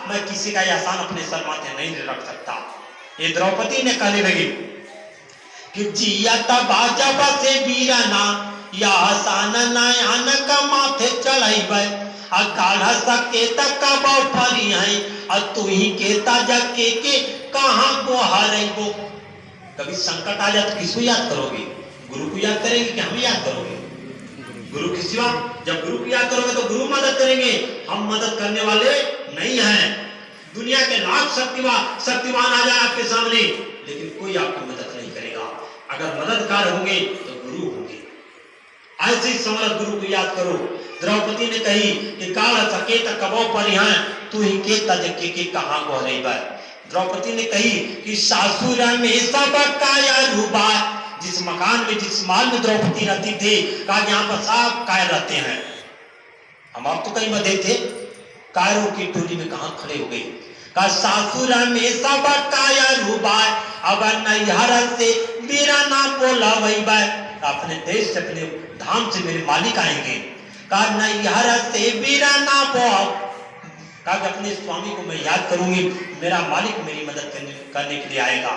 मैं किसी का एहसान अपने सर माथे नहीं रख सकता। ये द्रौपदी ने कहने लगी कि जिया बाजब से बीराना या आसान नयन का माथे चढ़ाई गाढ़ा सके तक परी है तू ही केता जके के कहाँ को हारेगो। कभी संकट आ जाए तो किसको याद करोगे? गुरु को याद करेंगे कि हम याद करोगे? गुरु की सिवा जब गुरु को याद करोगे तो गुरु मदद करेंगे, हम मदद करने वाले नहीं हैं। दुनिया के लाख शक्तिवान आ जाए आपके सामने, लेकिन कोई आपकी मदद नहीं करेगा। अगर मददगार होंगे तो गुरु होंगे। ऐसे ही समर्थ गुरु को याद करो। द्रौपदी ने कही कि काल सकेत कबो परिहां तू ही के तज के कहां को रहीबा। द्रौपदी ने कही कि सासुर में सब काया रूबा, जिस मकान में जिस माल में द्रौपदी रहती थे कहा यहाँ पर सब काय रहते हैं। हम आप तो कहीं बधे थे, कायरों की टोली में कहां खड़े हो गए। कहा सासुर में सब काया रूबा अब नैहर से मेरा नाम बोला वही बाय, अपने देश से अपने धाम से मेरे मालिक आएंगे। कहा नैहर से मेरा नाम कहा कि अपने स्वामी को मैं याद करूंगी, मेरा मालिक मेरी मदद करने के लिए आएगा।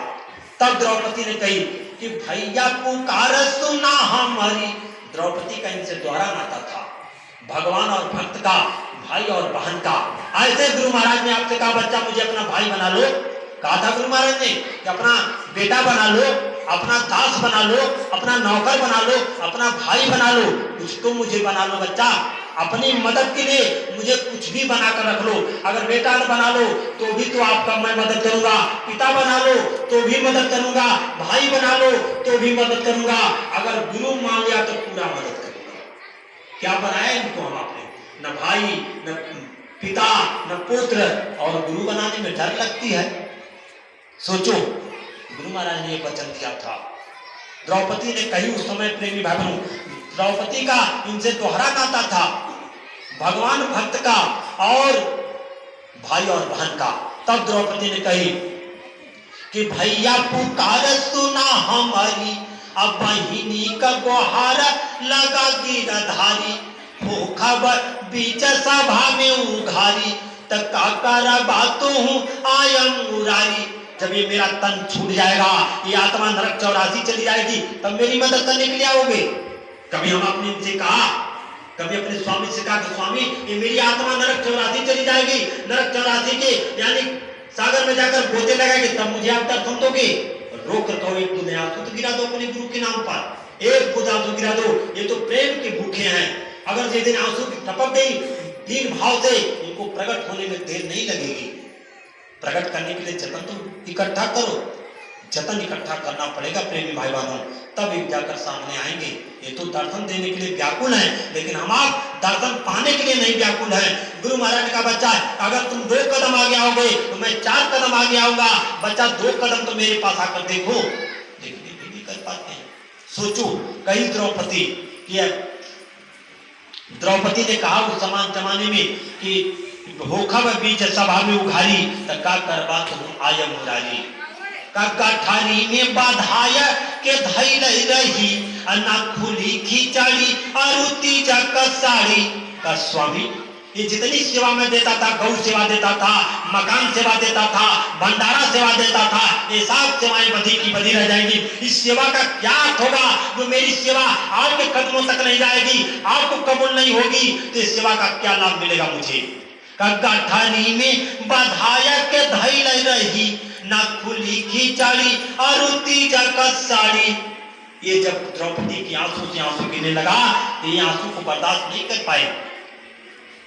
तब द्रौपदी ने कही कि भैया पुकार सुना हमारी। द्रौपदी का इनसे दोहरा नाता था, भगवान और भक्त का, भाई और बहन का। ऐसे गुरु महाराज ने आपसे कहा बच्चा मुझे अपना भाई बना लो, कहा था गुरु महाराज ने कि अपना बेटा बना लो, अपना दास बना लो, अपना नौकर बना लो, अपना भाई बना लो, कुछ तो मुझे बना लो बच्चा। अपनी मदद के लिए मुझे कुछ भी बनाकर रख लो। अगर बेटा बना लो तो भी तो आपका मैं मदद करूंगा, पिता बना लो तो भी मदद करूंगा, भाई बना लो तो भी मदद करूंगा, अगर गुरु मान लिया तो पूरा मदद करूंगा। क्या बनाया इनको हम आपने? न भाई, न पिता, न पुत्र, और गुरु बनाने में डर लगती है। सोचो, गुरु महाराज ने ये वचन दिया था। द्रौपदी ने कही उस समय, प्रेमी भाई बहनों, द्रौपदी का इनसे दोहरा नाता था, भगवान भक्त का और भाई और बहन का। तब द्रौपदी ने कही कि भैया पुकार सुना हमारी अब बहिनी का गुहार लगा गिरधारी भूखा बीच सभा में उघारी तक काकर बातों हूँ आयम मुरारी। जब ये मेरा तन छूट जाएगा, ये आत्मा नरक 84 चली जाएगी, तब मेरी मदद करने के लिए आओगे। कभी हम अपने इनसे कहा, कभी अपने स्वामी से कहा कि स्वामी ये मेरी आत्मा नरक 84 चली जाएगी, नरक 84 के यानी सागर में जाकर गोते लगाएगी, तब मुझे आप दर्शन दोगे? रोक कर कहो एक बूंद आंसू तो गिरा दो अपने गुरु के नाम पर, एक बूंद आंसू गिरा दो। ये तो प्रेम के भूखे हैं। अगर जिस दिन आंसू की टपक गई दीन भाव से, इनको प्रकट होने में देर नहीं लगेगी। प्रकट करने के लिए जतन तो इकट्ठा करो, जतन इकट्ठा करना पड़ेगा प्रेमी भाई बहनों, तब एक जाकर सामने आएंगे। ये तो दर्शन देने के लिए व्याकुल हैं, लेकिन हम आप दर्शन पाने के लिए नहीं व्याकुल हैं। गुरु महाराज ने कहा बच्चा अगर तुम 2 कदम आगे आओगे तो मैं 4 कदम आगे आऊंगा। बच्चा 2 कदम तो मेरे पास आकर देखो, देखने भी नहीं कर पाते हैं। सोचो, कही द्रौपदी ने कहा उस समान जमाने में कि भूखा बीच सभा में उघारी का करवा तुम आयम मुरारी का गठारी में बाधाया के धैल रही अन्ना खुली खिचड़ी अरुति जक साड़ी। का स्वामी ये जितनी सेवा में देता था, गौ सेवा देता था, मकान सेवा देता था, भंडारा सेवा देता था, ये सब सेवाएं बधी की बधी रह जाएंगी। इस सेवा का क्या अर्थ होगा? जो मेरी सेवा आपके कदमों तक नहीं जाएगी, आपको कबूल नहीं होगी, तो इस सेवा का क्या लाभ मिलेगा मुझे? गठारी में बधाया के धैल रही ना खुली खिचड़ी अरुति जक साड़ी। ये जब द्रौपदी की आंसू से आंसू गिरने लगा तो ये आंसू को बर्दाश्त नहीं कर पाए।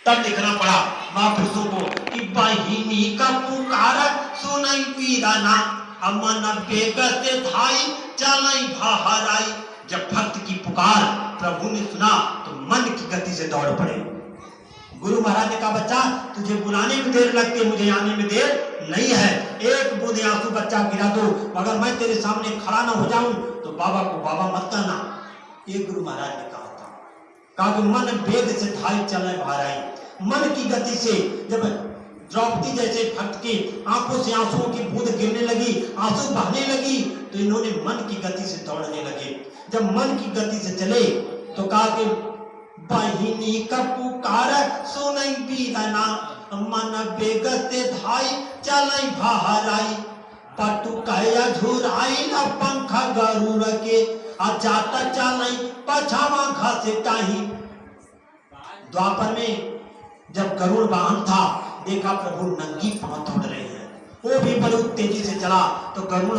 तब लिखना पड़ा महापुरुषों को कि बहिनी का पुकार सुनाई पीराना अमन बेगत धाई चलाई बहराई। जब भक्त की पुकार प्रभु ने सुना तो मन की गति से दौड़ पड़े। गुरु महाराज ने कहा बच्चा तुझे बुलाने में देर लगती है, मुझे आने में देर नहीं है। एक बूंद आंसू बच्चा गिरा दो, मगर मैं तेरे सामने खड़ा ना हो जाऊं तो बाबा को बाबा मत कहना। ये गुरु महाराज ने कहा था। कहा कि मन वेग से धाई चले बहराई। मन की गति से जब द्रौपदी जैसे भक्त की आंखों से आंसुओं की बूंद गिरने लगी, आंसू बहने लगी, तो इन्होंने मन की गति से दौड़ने लगे। जब मन की गति से चले तो कहा कि बहिनी का पुकार सुनाई पीराना मन बेग से धाई चलाई बहराई पटु कहया झुराई न पंख गरुड़ के जाता चलाई पछावा घसटाही। द्वापर में जब गरुड़ वाहन था, देखा प्रभु नंगी पांव दौड़ रहे हैं, वो भी बड़ी तेजी से चला तो गरुड़